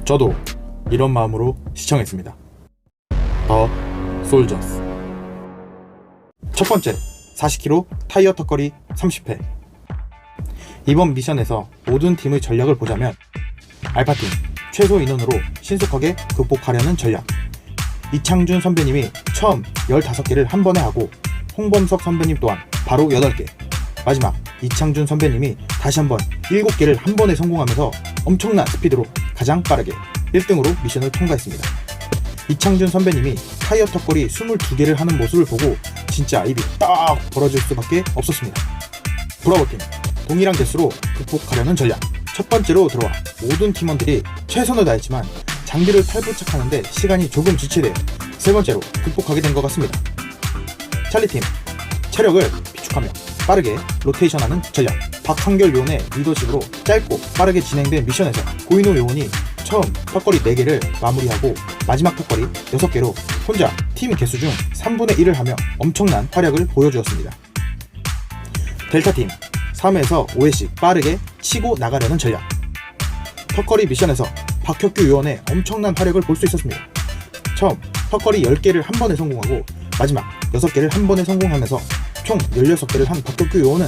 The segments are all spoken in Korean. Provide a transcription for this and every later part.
저도 이런 마음으로 시청했습니다. 더 솔저스. 첫 번째, 40km 타이어 턱걸이 30회. 이번 미션에서 모든 팀의 전략을 보자면 알파팀 최소 인원으로 신속하게 극복하려는 전략. 이창준 선배님이 처음 15개를 한 번에 하고 홍범석 선배님 또한 바로 8개. 마지막 이창준 선배님이 다시 한번 7개를 한 번에 성공하면서 엄청난 스피드로 가장 빠르게 1등으로 미션을 통과했습니다. 이창준 선배님이 타이어 턱걸이 22개를 하는 모습을 보고 진짜 입이 딱 벌어질 수밖에 없었습니다. 브라보팀 동일한 개수로 극복하려는 전략. 첫 번째로 들어와 모든 팀원들이 최선을 다했지만 장비를 탈부착하는데 시간이 조금 지체돼 세 번째로 극복하게 된 것 같습니다. 찰리팀 체력을 비축하며 빠르게 로테이션하는 전략. 박한결 요원의 리더십으로 짧고 빠르게 진행된 미션에서 고인호 요원이 처음 턱걸이 4개를 마무리하고 마지막 턱걸이 6개로 혼자 팀 개수 중 3분의 1을 하며 엄청난 활약을 보여주었습니다. 델타팀 3회에서 5회씩 빠르게 치고 나가려는 전략. 턱걸이 미션에서 박혁규 요원의 엄청난 활약을 볼 수 있었습니다. 처음 턱걸이 10개를 한 번에 성공하고 마지막 6개를 한 번에 성공하면서 총 16개를 한 박혁규 요원은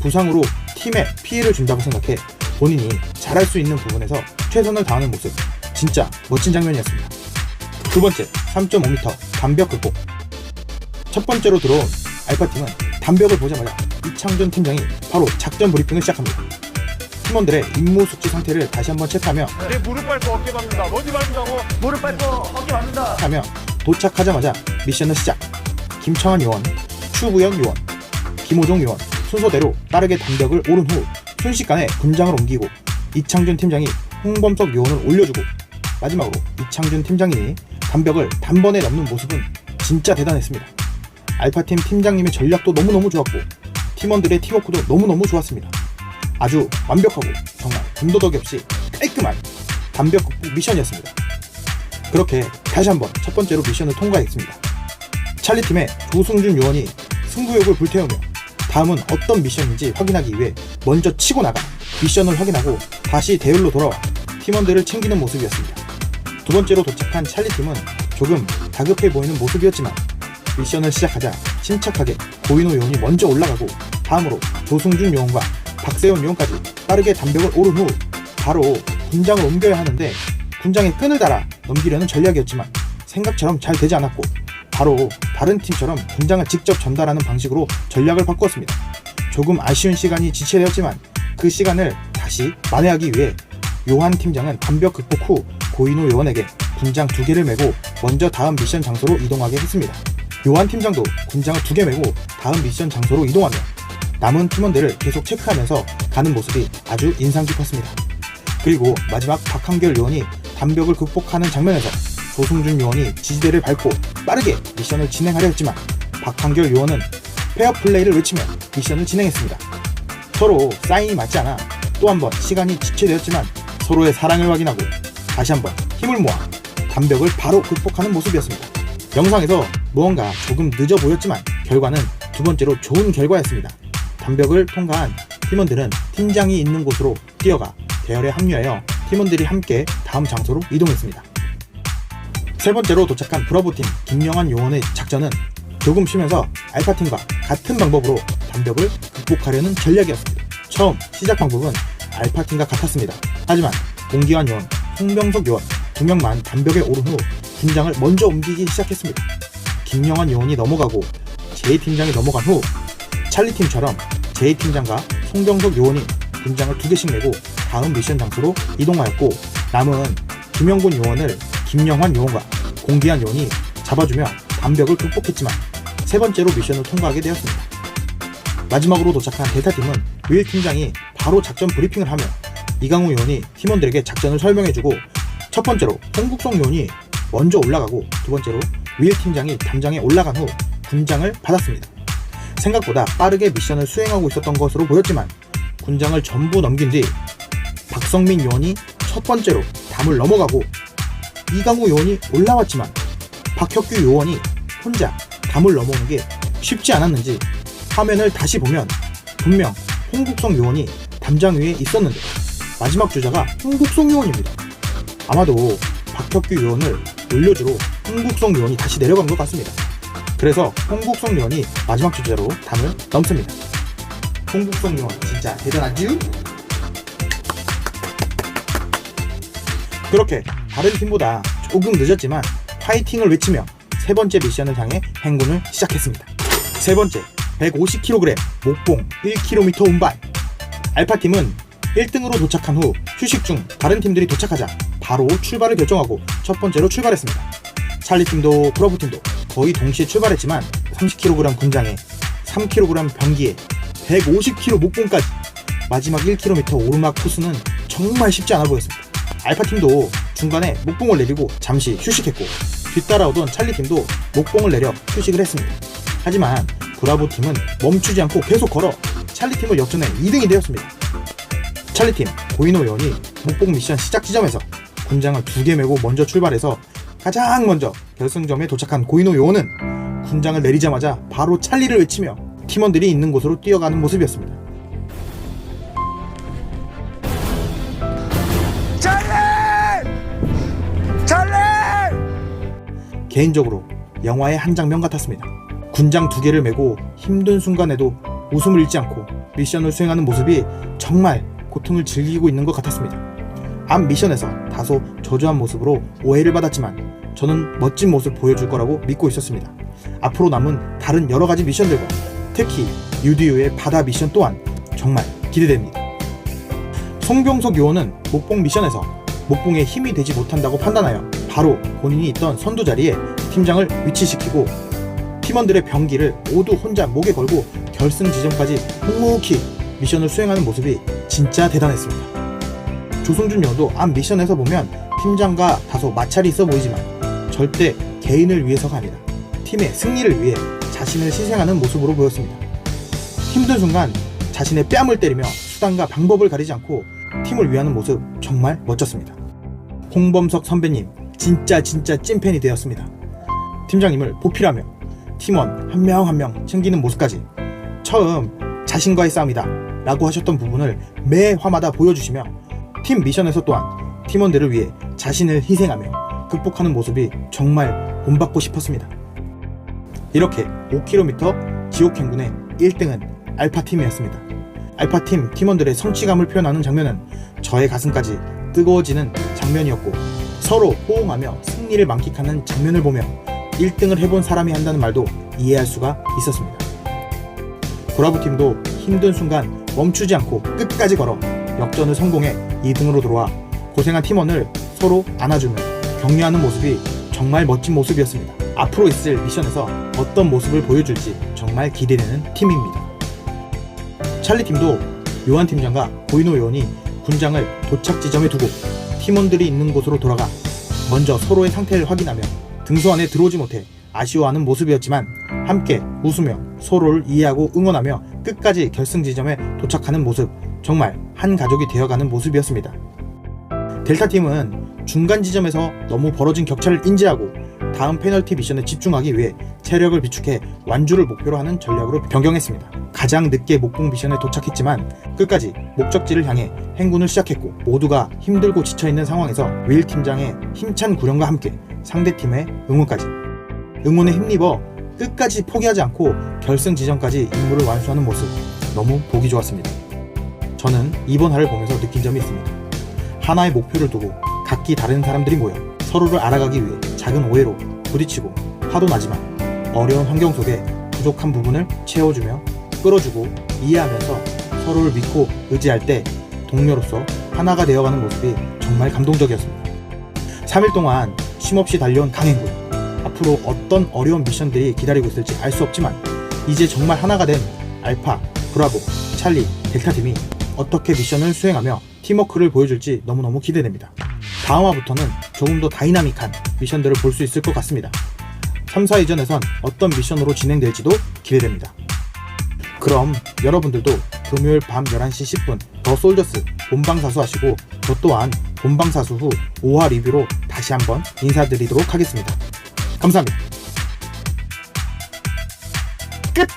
부상으로 팀에 피해를 준다고 생각해 본인이 잘할 수 있는 부분에서 최선을 다하는 모습, 진짜 멋진 장면이었습니다. 두 번째, 3.5m 담벽 극복. 첫 번째로 들어온 알파팀은 담벽을 보자마자 이창준 팀장이 바로 작전 브리핑을 시작합니다. 팀원들의 임무 숙지 상태를 다시 한번 체크하며 내 무릎 밟고 어깨 밟는다. 어디 밟는다고? 무릎 밟고 어깨 밟는다. 하며 도착하자마자 미션을 시작. 김창환 요원, 추부연 요원, 김호종 요원 순서대로 빠르게 담벽을 오른 후 순식간에 군장을 옮기고 이창준 팀장이 홍범석 요원을 올려주고 마지막으로 이창준 팀장님이 담벽을 단번에 넘는 모습은 진짜 대단했습니다. 알파팀 팀장님의 전략도 너무너무 좋았고 팀원들의 팀워크도 너무너무 좋았습니다. 아주 완벽하고 정말 군더더기 없이 깔끔한 담벽 극복 미션이었습니다. 그렇게 다시 한번 첫 번째로 미션을 통과했습니다. 찰리팀의 조승준 요원이 승부욕을 불태우며 다음은 어떤 미션인지 확인하기 위해 먼저 치고 나가 미션을 확인하고 다시 대열로 돌아와 팀원들을 챙기는 모습이었습니다. 두 번째로 도착한 찰리팀은 조금 다급해 보이는 모습이었지만 미션을 시작하자 침착하게 고인호 요원이 먼저 올라가고 다음으로 조승준 요원과 박세현 요원까지 빠르게 담벽을 오른 후 바로 군장을 옮겨야 하는데 군장에 끈을 달아 넘기려는 전략이었지만 생각처럼 잘 되지 않았고 바로 다른 팀처럼 군장을 직접 전달하는 방식으로 전략을 바꾸었습니다. 조금 아쉬운 시간이 지체되었지만 그 시간을 다시 만회하기 위해 요한 팀장은 담벽 극복 후 고인호 요원에게 군장 2개를 메고 먼저 다음 미션 장소로 이동하게 했습니다. 요한 팀장도 군장을 2개 메고 다음 미션 장소로 이동하며 남은 팀원들을 계속 체크하면서 가는 모습이 아주 인상 깊었습니다. 그리고 마지막 박한결 요원이 담벽을 극복하는 장면에서 조승준 요원이 지지대를 밟고 빠르게 미션을 진행하려 했지만 박한결 요원은 페어플레이를 외치며 미션을 진행했습니다. 서로 사인이 맞지 않아 또 한 번 시간이 지체되었지만 서로의 사랑을 확인하고 다시 한번 힘을 모아 담벽을 바로 극복하는 모습이었습니다. 영상에서 무언가 조금 늦어 보였지만 결과는 두 번째로 좋은 결과였습니다. 담벽을 통과한 팀원들은 팀장이 있는 곳으로 뛰어가 대열에 합류하여 팀원들이 함께 다음 장소로 이동했습니다. 세 번째로 도착한 브라보팀 김영환 요원의 작전은 조금 쉬면서 알파팀과 같은 방법으로 담벽을 극복하려는 전략이었습니다. 처음 시작 방법은 알파팀과 같았습니다. 하지만 공기환 요원, 홍병석 요원 2명만 담벽에 오른 후 군장을 먼저 옮기기 시작했습니다. 김영환 요원이 넘어가고 제이팀장이 넘어간 후 찰리팀처럼 제이팀장과 송병석 요원이 군장을 2개씩 메고 다음 미션 장소로 이동하였고 남은 김영곤 요원을 김영환 요원과 공기환 요원이 잡아주며 담벽을 극복했지만 세 번째로 미션을 통과하게 되었습니다. 마지막으로 도착한 델타팀은 윌 팀장이 바로 작전 브리핑을 하며 이강우 요원이 팀원들에게 작전을 설명해주고 첫 번째로 홍국성 요원이 먼저 올라가고 두 번째로 윌 팀장이 담장에 올라간 후 군장을 받았습니다. 생각보다 빠르게 미션을 수행하고 있었던 것으로 보였지만 군장을 전부 넘긴 뒤 박성민 요원이 첫 번째로 담을 넘어가고 이강우 요원이 올라왔지만 박혁규 요원이 혼자 담을 넘어오는 게 쉽지 않았는지 화면을 다시 보면 분명 홍국성 요원이 담장 위에 있었는데 마지막 주자가 홍국성 요원입니다. 아마도 박혁규 요원을 올려주러 홍국성 요원이 다시 내려간 것 같습니다. 그래서 홍국성 요원이 마지막 주자로 담을 넘습니다. 홍국성 요원 진짜 대단하지? 그렇게 다른 팀보다 조금 늦었지만 파이팅을 외치며 세 번째 미션을 향해 행군을 시작했습니다. 세 번째, 150kg 목봉 1km 운반. 알파팀은 1등으로 도착한 후 휴식 중 다른 팀들이 도착하자 바로 출발을 결정하고 첫 번째로 출발했습니다. 찰리팀도 브라보팀도 거의 동시에 출발했지만 30kg 군장에 3kg 병기에 150kg 목봉까지 마지막 1km 오르막 코스는 정말 쉽지 않아 보였습니다. 알파팀도 중간에 목봉을 내리고 잠시 휴식했고 뒤따라오던 찰리팀도 목봉을 내려 휴식을 했습니다. 하지만 브라보팀은 멈추지 않고 계속 걸어 찰리팀을 역전해 2등이 되었습니다. 찰리팀 고인호 요원이 목봉 미션 시작 지점에서 군장을 2개 메고 먼저 출발해서 가장 먼저 결승점에 도착한 고인호 요원은 군장을 내리자마자 바로 찰리를 외치며 팀원들이 있는 곳으로 뛰어가는 모습이었습니다. 찰리! 개인적으로 영화의 한 장면 같았습니다. 군장 2개를 메고 힘든 순간에도 웃음을 잃지 않고 미션을 수행하는 모습이 정말 고통을 즐기고 있는 것 같았습니다. 앞 미션에서 다소 저조한 모습으로 오해를 받았지만 저는 멋진 모습 보여줄 거라고 믿고 있었습니다. 앞으로 남은 다른 여러가지 미션들과 특히 유디유의 바다 미션 또한 정말 기대됩니다. 송병석 요원은 목봉 미션에서 목봉에 힘이 되지 못한다고 판단하여 바로 본인이 있던 선두 자리에 팀장을 위치시키고 팀원들의 병기를 모두 혼자 목에 걸고 결승 지점까지 묵묵히 미션을 수행하는 모습이 진짜 대단했습니다. 조승준 요원도 앞 미션에서 보면 팀장과 다소 마찰이 있어 보이지만 절대 개인을 위해서가 아니라 팀의 승리를 위해 자신을 희생하는 모습으로 보였습니다. 힘든 순간 자신의 뺨을 때리며 수단과 방법을 가리지 않고 팀을 위하는 모습 정말 멋졌습니다. 홍범석 선배님 진짜 찐팬이 되었습니다. 팀장님을 보필하며 팀원 한 명 한 명 챙기는 모습까지 처음 자신과의 싸움이다 라고 하셨던 부분을 매 화마다 보여주시며 팀 미션에서 또한 팀원들을 위해 자신을 희생하며 극복하는 모습이 정말 본받고 싶었습니다. 이렇게 5km 지옥행군의 1등은 알파팀이었습니다. 알파팀 팀원들의 성취감을 표현하는 장면은 저의 가슴까지 뜨거워지는 장면이었고 서로 호응하며 승리를 만끽하는 장면을 보며 1등을 해본 사람이 한다는 말도 이해할 수가 있었습니다. 브라보팀도 힘든 순간 멈추지 않고 끝까지 걸어 역전을 성공해 2등으로 들어와 고생한 팀원을 서로 안아주며 격려하는 모습이 정말 멋진 모습이었습니다. 앞으로 있을 미션에서 어떤 모습을 보여줄지 정말 기대되는 팀입니다. 찰리팀도 요한 팀장과 고인호 요원이 군장을 도착 지점에 두고 팀원들이 있는 곳으로 돌아가 먼저 서로의 상태를 확인하며 등소 안에 들어오지 못해 아쉬워하는 모습이었지만 함께 웃으며 서로를 이해하고 응원하며 끝까지 결승 지점에 도착하는 모습 정말 한 가족이 되어가는 모습이었습니다. 델타팀은 중간 지점에서 너무 벌어진 격차를 인지하고 다음 페널티 미션에 집중하기 위해 체력을 비축해 완주를 목표로 하는 전략으로 변경했습니다. 가장 늦게 목봉 미션에 도착했지만 끝까지 목적지를 향해 행군을 시작했고 모두가 힘들고 지쳐있는 상황에서 윌 팀장의 힘찬 구령과 함께 상대팀의 응원까지 응원에 힘입어 끝까지 포기하지 않고 결승 지점까지 임무를 완수하는 모습 너무 보기 좋았습니다. 저는 이번 화를 보면서 느낀 점이 있습니다. 하나의 목표를 두고 각기 다른 사람들이 모여 서로를 알아가기 위해 작은 오해로 부딪히고 화도 나지만 어려운 환경 속에 부족한 부분을 채워주며 끌어주고 이해하면서 서로를 믿고 의지할 때 동료로서 하나가 되어가는 모습이 정말 감동적이었습니다. 3일 동안 쉼없이 달려온 강행군. 앞으로 어떤 어려운 미션들이 기다리고 있을지 알 수 없지만 이제 정말 하나가 된 알파, 브라보, 찰리, 델타팀이 어떻게 미션을 수행하며 팀워크를 보여줄지 너무너무 기대됩니다. 다음 화부터는 조금 더 다이나믹한 미션들을 볼 수 있을 것 같습니다. 3, 4위전에선 어떤 미션으로 진행될지도 기대됩니다. 그럼 여러분들도 금요일 밤 11시 10분 더 솔저스 본방사수 하시고 저 또한 본방사수 후 5화 리뷰로 다시 한번 인사드리도록 하겠습니다. 감사합니다. 끝!